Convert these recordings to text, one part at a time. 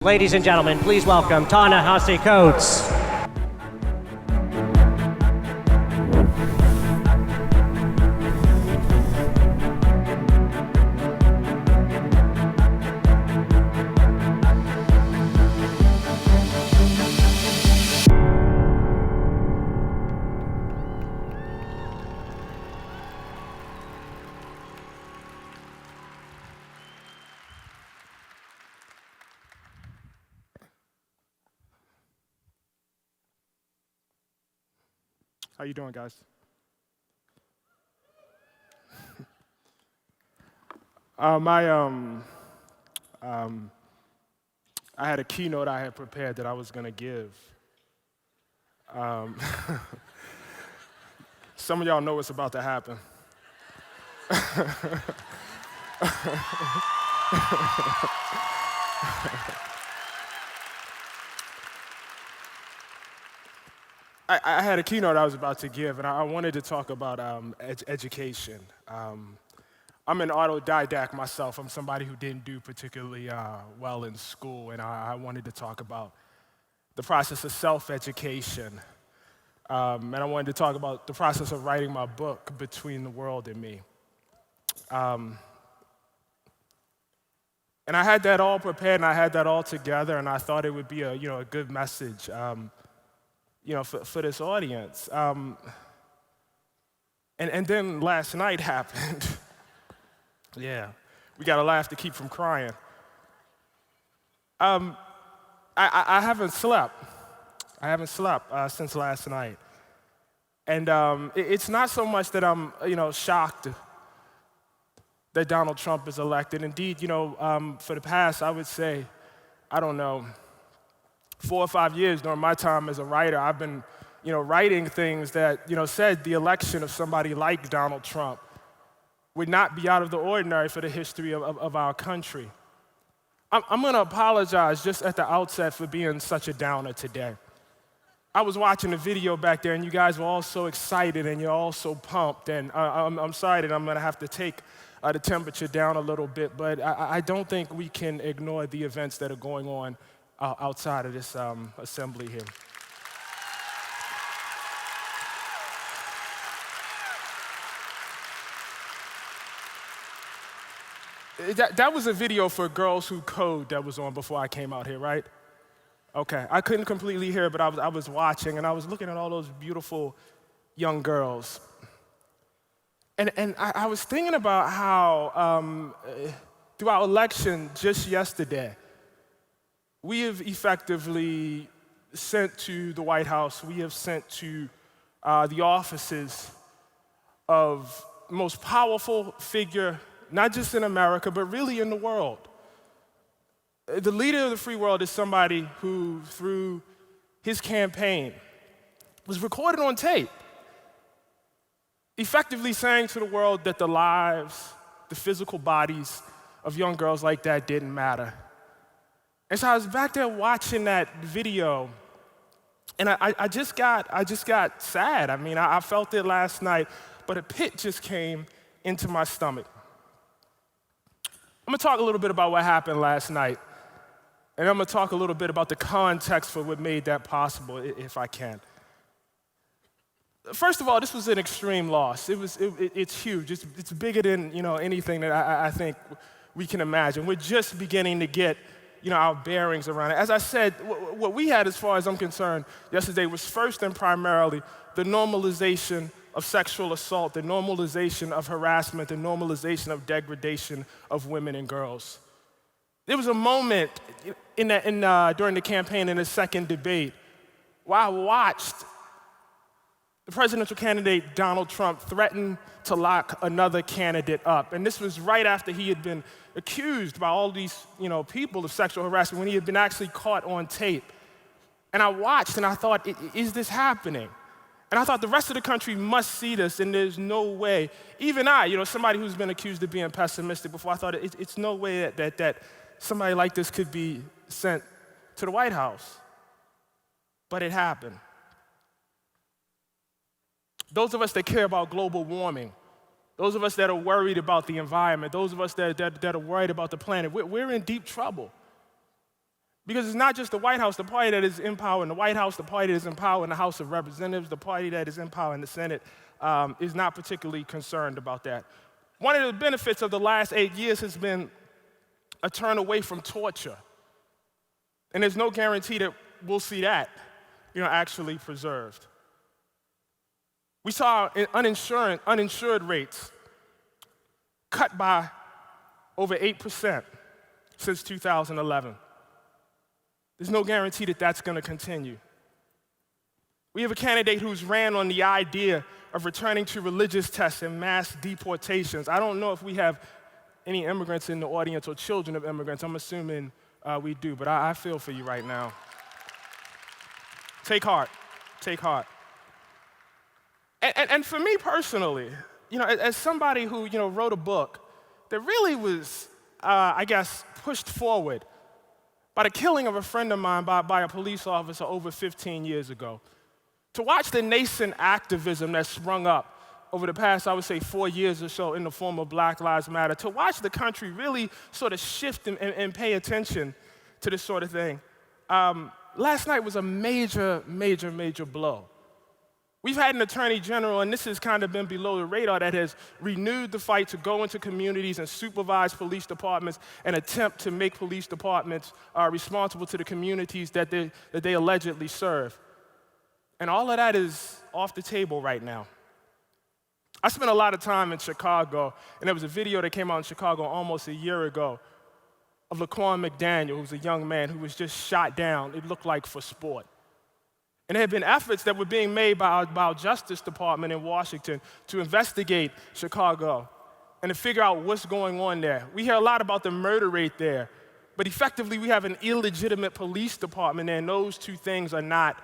Ladies and gentlemen, please welcome ta-nehisi Coates. How you doing, guys? I had a keynote I had prepared that I was going to give. Some of y'all know what's about to happen. I had a keynote I was about to give, and I wanted to talk about education. I'm an autodidact myself. I'm somebody who didn't do particularly well in school, and I wanted to talk about the process of self-education. And I wanted to talk about the process of writing my book, Between the World and Me. And I had that all prepared, and I had that all together, and I thought it would be a good message. For this audience. And then last night happened. Yeah, we got to laugh to keep from crying. I haven't slept. I haven't slept since last night. And it's not so much that I'm, shocked that Donald Trump is elected. Indeed, for the past, I would say, 4 or 5 years during my time as a writer, I've been, writing things that, said the election of somebody like Donald Trump would not be out of the ordinary for the history of our country. I'm going to apologize just at the outset for being such a downer today. I was watching the video back there, and you guys were all so excited, and you're all so pumped, and I'm sorry that I'm going to have to take the temperature down a little bit, but I don't think we can ignore the events that are going on outside of this assembly here. That was a video for Girls Who Code that was on before I came out here, right? Okay, I couldn't completely hear, but I was watching, and I was looking at all those beautiful young girls. And I was thinking about how through our election just yesterday, we have effectively sent to the White House, we have sent to the offices of the most powerful figure, not just in America, but really in the world. The leader of the free world is somebody who, through his campaign, was recorded on tape, effectively saying to the world that the lives, the physical bodies of young girls like that didn't matter. And so I was back there watching that video, and I just got sad. I mean, I felt it last night, but a pit just came into my stomach. I'm gonna talk a little bit about what happened last night, and I'm gonna talk a little bit about the context for what made that possible, if I can. First of all, this was an extreme loss. It's huge. It's bigger than anything that I think we can imagine. We're just beginning to get our bearings around it. As I said, what we had, as far as I'm concerned, yesterday was first and primarily the normalization of sexual assault, the normalization of harassment, the normalization of degradation of women and girls. There was a moment during the campaign in the second debate where I watched the presidential candidate, Donald Trump, threaten to lock another candidate up. And this was right after he had been accused by all these people of sexual harassment, when he had been actually caught on tape. And I watched and I thought, is this happening? And I thought the rest of the country must see this, and there's no way, even I, somebody who's been accused of being pessimistic before, I thought it's no way that somebody like this could be sent to the White House. But it happened. Those of us that care about global warming, those of us that are worried about the environment, those of us that are worried about the planet, we're in deep trouble. Because it's not just the White House, the party that is in power in the White House, the party that is in power in the House of Representatives, the party that is in power in the Senate is not particularly concerned about that. One of the benefits of the last 8 years has been a turn away from torture. And there's no guarantee that we'll see that, actually preserved. We saw uninsured rates cut by over 8% since 2011. There's no guarantee that that's going to continue. We have a candidate who's ran on the idea of returning to religious tests and mass deportations. I don't know if we have any immigrants in the audience or children of immigrants. I'm assuming we do, but I feel for you right now. Take heart. Take heart. And for me personally, as somebody who wrote a book that really was, pushed forward by the killing of a friend of mine by a police officer over 15 years ago, to watch the nascent activism that sprung up over the past, 4 years or so in the form of Black Lives Matter, to watch the country really sort of shift and pay attention to this sort of thing, last night was a major, major, major blow. We've had an attorney general, and this has kind of been below the radar, that has renewed the fight to go into communities and supervise police departments and attempt to make police departments responsible to the communities that they allegedly serve. And all of that is off the table right now. I spent a lot of time in Chicago, and there was a video that came out in Chicago almost a year ago of Laquan McDaniel, who was a young man who was just shot down, it looked like for sport. And there had been efforts that were being made by our Justice Department in Washington to investigate Chicago and to figure out what's going on there. We hear a lot about the murder rate there, but effectively we have an illegitimate police department there, and those two things are not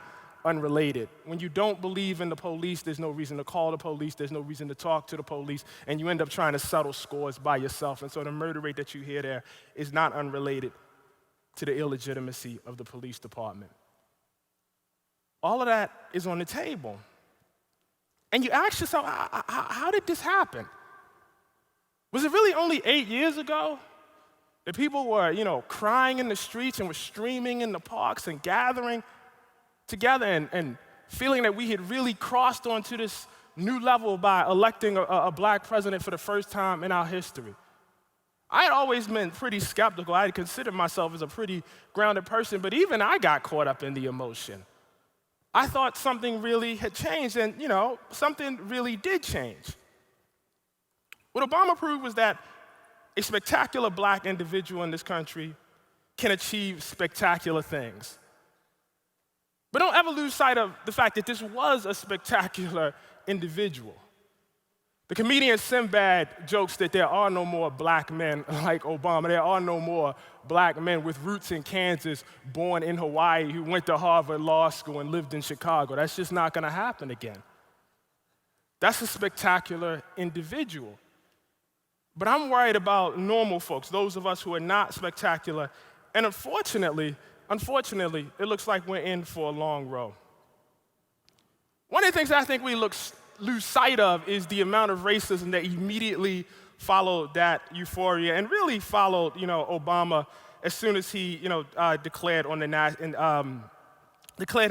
unrelated. When you don't believe in the police, there's no reason to call the police, there's no reason to talk to the police, and you end up trying to settle scores by yourself. And so the murder rate that you hear there is not unrelated to the illegitimacy of the police department. All of that is on the table. And you ask yourself, how did this happen? Was it really only 8 years ago that people were, crying in the streets and were streaming in the parks and gathering together and feeling that we had really crossed onto this new level by electing a black president for the first time in our history? I had always been pretty skeptical. I had considered myself as a pretty grounded person, but even I got caught up in the emotion. I thought something really had changed, and something really did change. What Obama proved was that a spectacular black individual in this country can achieve spectacular things. But don't ever lose sight of the fact that this was a spectacular individual. The comedian Sinbad jokes that there are no more black men like Obama. There are no more black men with roots in Kansas, born in Hawaii, who went to Harvard Law School and lived in Chicago. That's just not going to happen again. That's a spectacular individual. But I'm worried about normal folks, those of us who are not spectacular. And unfortunately, it looks like we're in for a long road. One of the things I think we lose sight of is the amount of racism that immediately followed that euphoria and really followed, Obama as soon as he, declared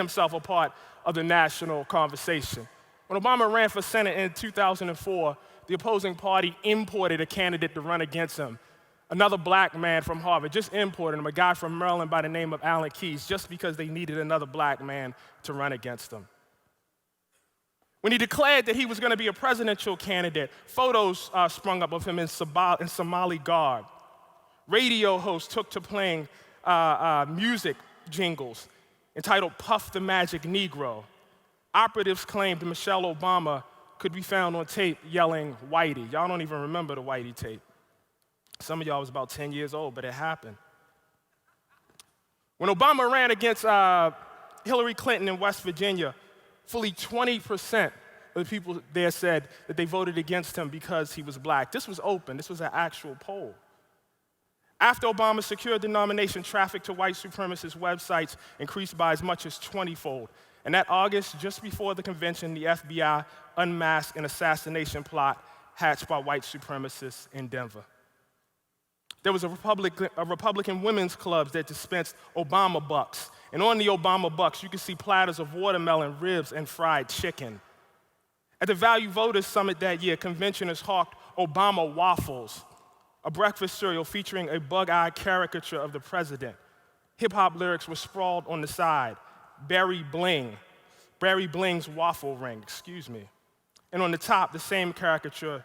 himself a part of the national conversation. When Obama ran for Senate in 2004, the opposing party imported a candidate to run against him. Another black man from Harvard just imported him, a guy from Maryland by the name of Alan Keyes, just because they needed another black man to run against him. When he declared that he was going to be a presidential candidate, photos sprung up of him in Somali garb. Radio hosts took to playing music jingles entitled Puff the Magic Negro. Operatives claimed Michelle Obama could be found on tape yelling, "Whitey." Y'all don't even remember the Whitey tape. Some of y'all was about 10 years old, but it happened. When Obama ran against Hillary Clinton in West Virginia, fully 20% of the people there said that they voted against him because he was black. This was open. This was an actual poll. After Obama secured the nomination, traffic to white supremacist websites increased by as much as 20-fold. And that August, just before the convention, the FBI unmasked an assassination plot hatched by white supremacists in Denver. There was a Republican women's club that dispensed Obama bucks. And on the Obama bucks, you could see platters of watermelon, ribs, and fried chicken. At the Value Voters Summit that year, conventioners hawked Obama waffles, a breakfast cereal featuring a bug-eyed caricature of the president. Hip-hop lyrics were sprawled on the side. Barry Bling's waffle ring, And on the top, the same caricature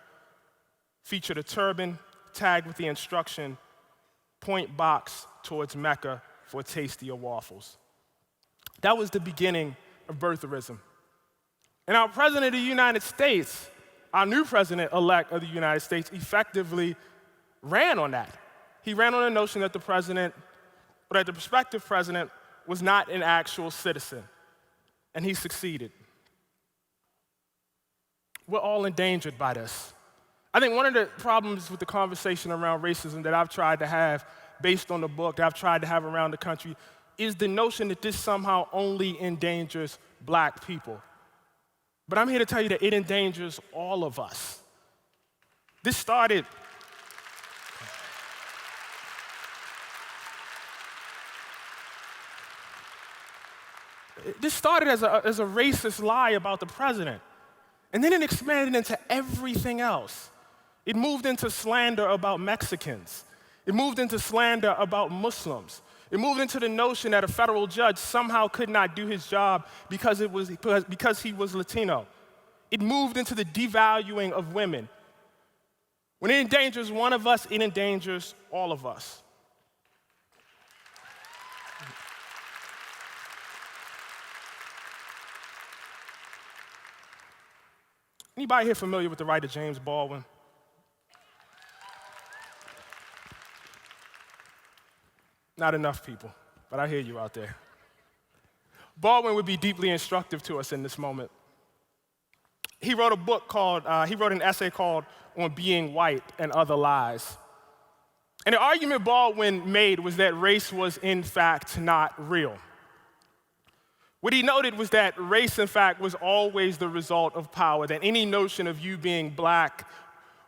featured a turban tagged with the instruction, point box towards Mecca for tastier waffles. That was the beginning of birtherism. And our president of the United States, our new president-elect of the United States, effectively ran on that. He ran on the notion that the prospective president was not an actual citizen, and he succeeded. We're all endangered by this. I think one of the problems with the conversation around racism that I've tried to have based on the book that I've tried to have around the country is the notion that this somehow only endangers black people. But I'm here to tell you that it endangers all of us. This started as a racist lie about the president, and then it expanded into everything else. It moved into slander about Mexicans. It moved into slander about Muslims. It moved into the notion that a federal judge somehow could not do his job because he was Latino. It moved into the devaluing of women. When it endangers one of us, it endangers all of us. Anybody here familiar with the writer James Baldwin? Not enough people, but I hear you out there. Baldwin would be deeply instructive to us in this moment. He wrote an essay called On Being White and Other Lies. And the argument Baldwin made was that race was in fact not real. What he noted was that race, in fact, was always the result of power, that any notion of you being black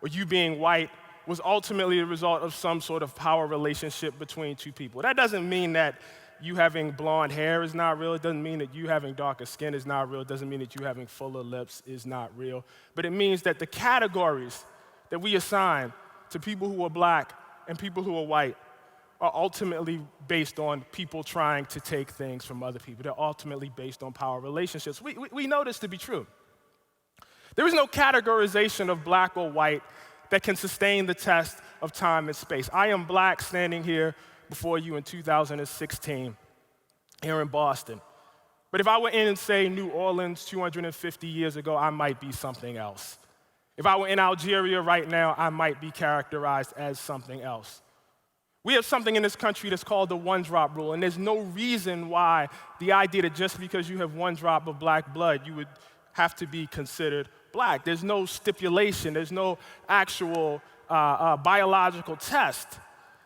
or you being white was ultimately the result of some sort of power relationship between two people. That doesn't mean that you having blonde hair is not real. It doesn't mean that you having darker skin is not real. It doesn't mean that you having fuller lips is not real. But it means that the categories that we assign to people who are black and people who are white are ultimately based on people trying to take things from other people. They're ultimately based on power relationships. We know this to be true. There is no categorization of black or white that can sustain the test of time and space. I am black standing here before you in 2016 here in Boston. But if I were in, say, New Orleans 250 years ago, I might be something else. If I were in Algeria right now, I might be characterized as something else. We have something in this country that's called the one-drop rule, and there's no reason why the idea that just because you have one drop of black blood, you would have to be considered black. There's no stipulation, there's no actual biological test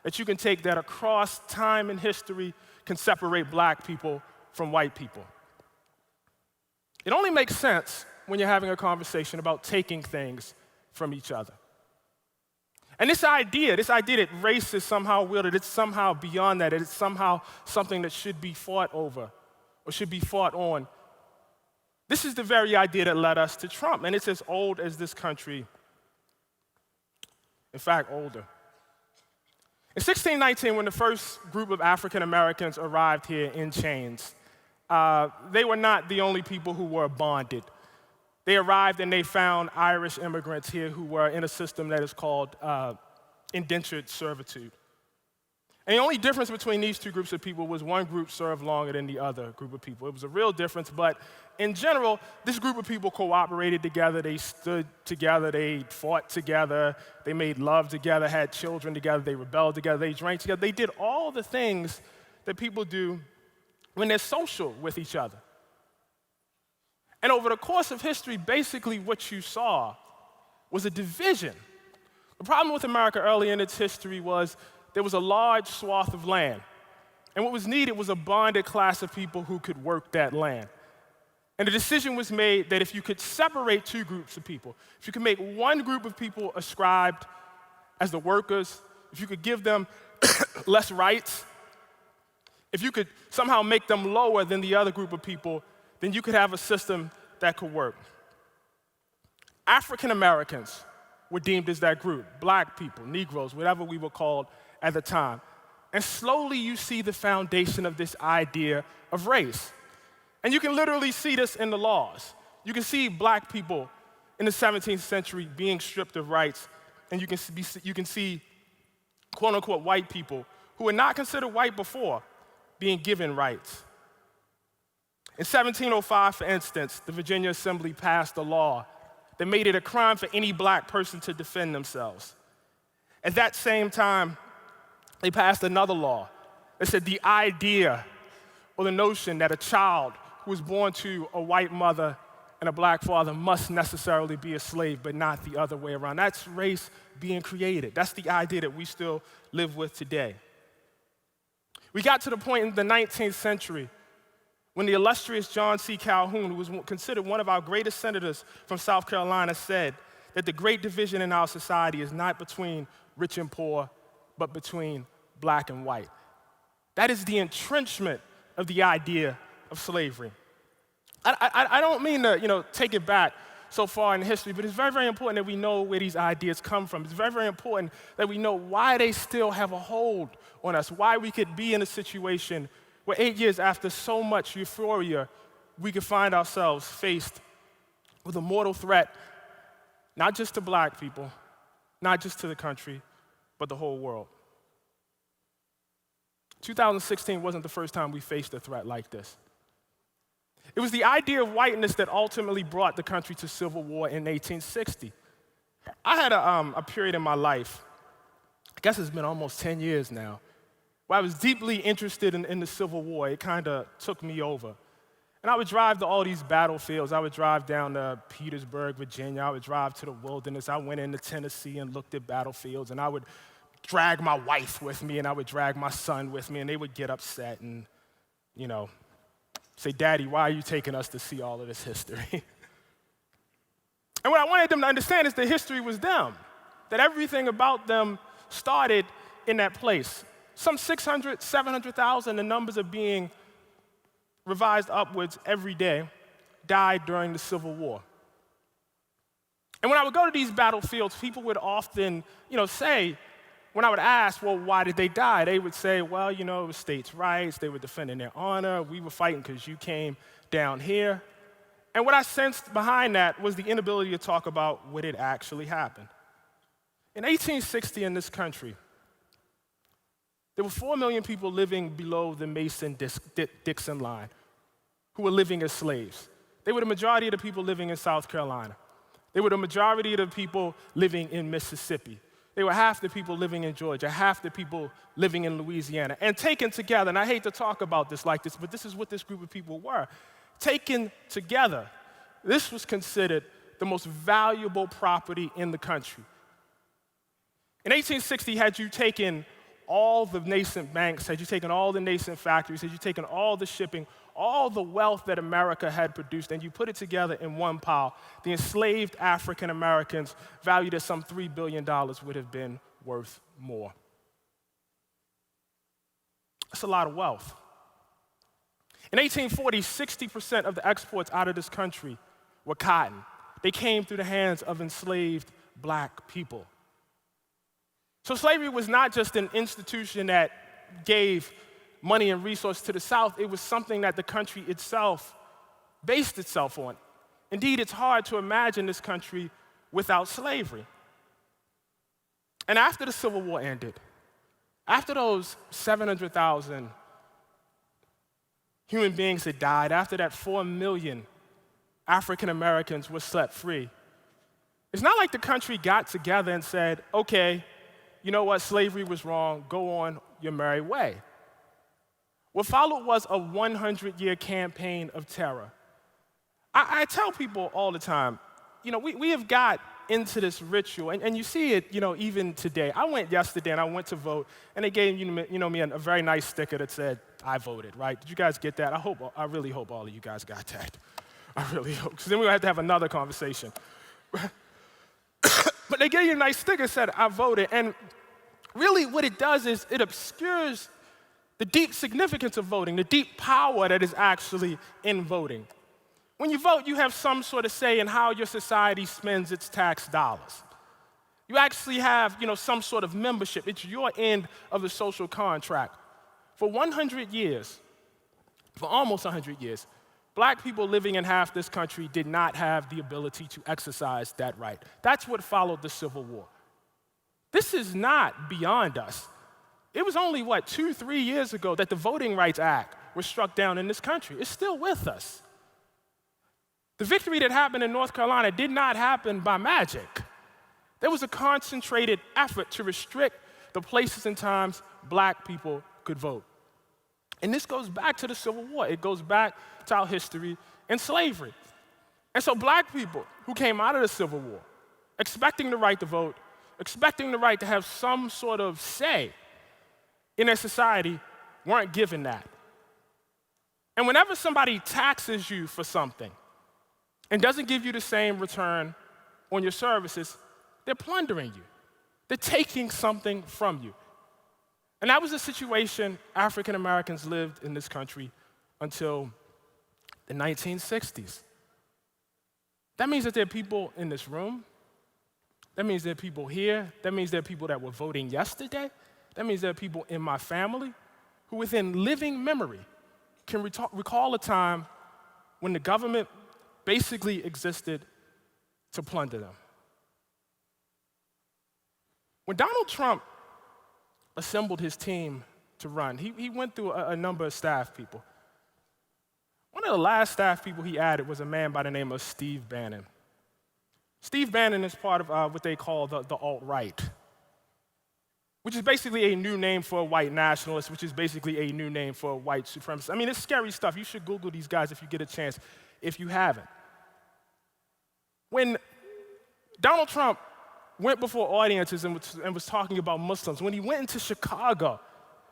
that you can take that across time and history can separate black people from white people. It only makes sense when you're having a conversation about taking things from each other. And this idea that race is somehow wielded, it's somehow beyond that, it's somehow something that should be fought over or should be fought on. This is the very idea that led us to Trump, and it's as old as this country. In fact, older. In 1619, when the first group of African Americans arrived here in chains, they were not the only people who were bonded. They arrived and they found Irish immigrants here who were in a system that is called indentured servitude. And the only difference between these two groups of people was one group served longer than the other group of people. It was a real difference, but in general, this group of people cooperated together, they stood together, they fought together, they made love together, had children together, they rebelled together, they drank together. They did all the things that people do when they're social with each other. And over the course of history, basically what you saw was a division. The problem with America early in its history was there was a large swath of land. And what was needed was a bonded class of people who could work that land. And the decision was made that if you could separate two groups of people, if you could make one group of people ascribed as the workers if you could give them less rights, if you could somehow make them lower than the other group of people, then you could have a system that could work. African Americans were deemed as that group, black people, Negroes, whatever we were called at the time. And slowly you see the foundation of this idea of race. And you can literally see this in the laws. You can see black people in the 17th century being stripped of rights, and you can see quote-unquote white people who were not considered white before being given rights. In 1705, for instance, the Virginia Assembly passed a law that made it a crime for any black person to defend themselves. At that same time, they passed another law that said the idea or the notion that a child who was born to a white mother and a black father must necessarily be a slave, but not the other way around. That's race being created. That's the idea that we still live with today. We got to the point in the 19th century when the illustrious John C. Calhoun, who was considered one of our greatest senators from South Carolina, said that the great division in our society is not between rich and poor, but between black and white. That is the entrenchment of the idea of slavery. I don't mean to take it back so far in history, but it's very, very important that we know where these ideas come from. It's very, very important that we know why they still have a hold on us, why we could be in a situation where 8 years after so much euphoria, we could find ourselves faced with a mortal threat, not just to black people, not just to the country, but the whole world. 2016 wasn't the first time we faced a threat like this. It was the idea of whiteness that ultimately brought the country to civil war in 1860. I had a period in my life, I guess it's been almost 10 years now, where I was deeply interested in the Civil War. It kind of took me over. And I would drive to all these battlefields. I would drive down to Petersburg, Virginia. I would drive to the wilderness. I went into Tennessee and looked at battlefields. And I would drag my wife with me, and I would drag my son with me, and they would get upset and, say, "Daddy, why are you taking us to see all of this history?" And what I wanted them to understand is that history was them, that everything about them started in that place. Some 600, 700,000, the numbers are being revised upwards every day, died during the Civil War. And when I would go to these battlefields, people would often, say, when I would ask, well, why did they die? They would say, well, it was states' rights. They were defending their honor. We were fighting because you came down here. And what I sensed behind that was the inability to talk about what had actually happened. In 1860 in this country, there were 4 million people living below the Mason-Dixon line who were living as slaves. They were the majority of the people living in South Carolina. They were the majority of the people living in Mississippi. They were half the people living in Georgia, half the people living in Louisiana. And taken together, and I hate to talk about this like this, but this is what this group of people were. Taken together, this was considered the most valuable property in the country. In 1860, had you taken all the nascent banks, had you taken all the nascent factories, had you taken all the shipping, all the wealth that America had produced, and you put it together in one pile, the enslaved African Americans, valued at some $3 billion, would have been worth more. That's a lot of wealth. In 1840, 60% of the exports out of this country were cotton. They came through the hands of enslaved black people. So slavery was not just an institution that gave money and resources to the South. It was something that the country itself based itself on. Indeed, it's hard to imagine this country without slavery. And after the Civil War ended, after those 700,000 human beings had died, after that 4 million African Americans were set free, it's not like the country got together and said, okay, you know what, slavery was wrong, go on your merry way. What followed was a 100-year campaign of terror. I tell people all the time, we have got into this ritual, and you see it, even today. I went yesterday and I went to vote, and they gave me a very nice sticker that said, I voted, right? Did you guys get that? I really hope all of you guys got that. I really hope, because then we're going to have another conversation. But they gave you a nice sticker that said, I voted, and really what it does is it obscures the deep significance of voting, the deep power that is actually in voting. When you vote, you have some sort of say in how your society spends its tax dollars. You actually have, some sort of membership. It's your end of the social contract. For 100 years, for almost 100 years, black people living in half this country did not have the ability to exercise that right. That's what followed the Civil War. This is not beyond us. It was only, 2-3 years ago that the Voting Rights Act was struck down in this country. It's still with us. The victory that happened in North Carolina did not happen by magic. There was a concentrated effort to restrict the places and times black people could vote. And this goes back to the Civil War. It goes back to our history and slavery. And so black people who came out of the Civil War, expecting the right to vote, expecting the right to have some sort of say in their society, weren't given that. And whenever somebody taxes you for something and doesn't give you the same return on your services, they're plundering you. They're taking something from you. And that was the situation African Americans lived in this country until the 1960s. That means that there are people in this room. That means there are people here. That means there are people that were voting yesterday. That means there are people in my family who, within living memory, can recall a time when the government basically existed to plunder them. When Donald Trump assembled his team to run, he went through a number of staff people. One of the last staff people he added was a man by the name of Steve Bannon. Steve Bannon is part of what they call the alt-right, which is basically a new name for a white nationalist, which is basically a new name for a white supremacist. I mean, it's scary stuff. You should Google these guys if you get a chance, if you haven't. When Donald Trump went before audiences and was talking about Muslims, when he went into Chicago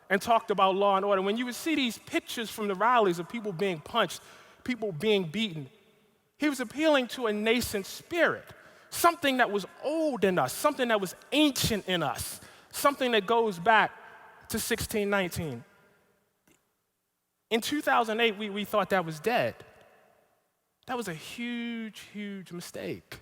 and talked about law and order, when you would see these pictures from the rallies of people being punched, people being beaten, he was appealing to a nascent spirit, something that was old in us, something that was ancient in us, something that goes back to 1619. In 2008, we thought that was dead. That was a huge, huge mistake.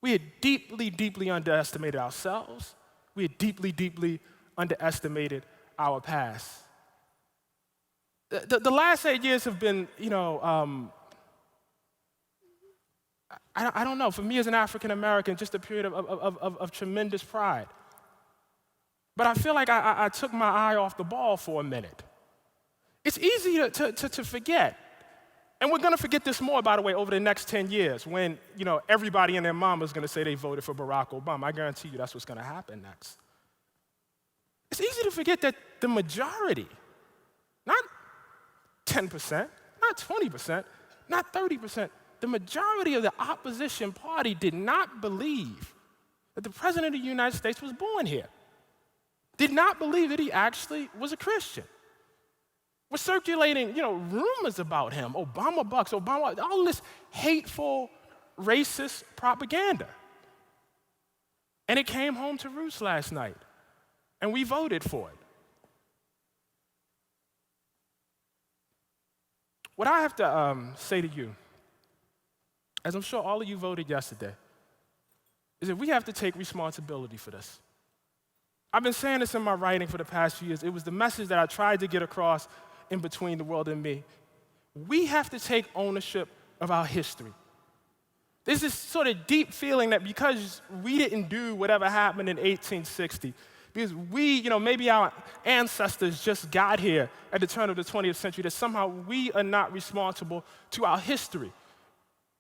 We had deeply, deeply underestimated ourselves. We had deeply, deeply underestimated our past. The last 8 years have been, I don't know, for me as an African American, just a period of tremendous pride. But I feel like I took my eye off the ball for a minute. It's easy to forget. And we're going to forget this more, by the way, over the next 10 years when, everybody and their mama is going to say they voted for Barack Obama. I guarantee you that's what's going to happen next. It's easy to forget that the majority, not 10%, not 20%, not 30%, the majority of the opposition party did not believe that the President of the United States was born here, did not believe that he actually was a Christian. We're circulating, rumors about him, Obama bucks, Obama, all this hateful, racist propaganda. And it came home to roost last night, and we voted for it. What I have to say to you, as I'm sure all of you voted yesterday, is that we have to take responsibility for this. I've been saying this in my writing for the past few years. It was the message that I tried to get across in between the world and me. We have to take ownership of our history. There's this sort of deep feeling that because we didn't do whatever happened in 1860, because we, maybe our ancestors just got here at the turn of the 20th century, that somehow we are not responsible to our history.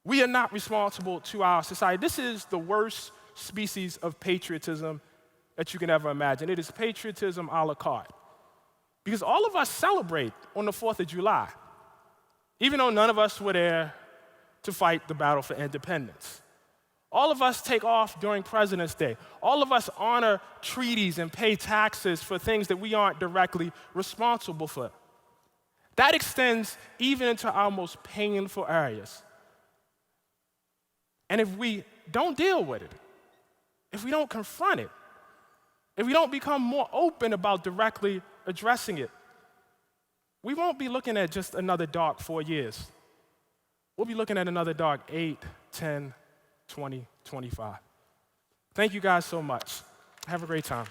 We are not responsible to our society. This is the worst species of patriotism that you can ever imagine. It is patriotism a la carte. Because all of us celebrate on the 4th of July, even though none of us were there to fight the battle for independence. All of us take off during President's Day. All of us honor treaties and pay taxes for things that we aren't directly responsible for. That extends even into our most painful areas. And if we don't deal with it, if we don't confront it, if we don't become more open about directly addressing it, we won't be looking at just another dark 4 years. We'll be looking at another dark 8, 10, 20, 25. Thank you guys so much. Have a great time.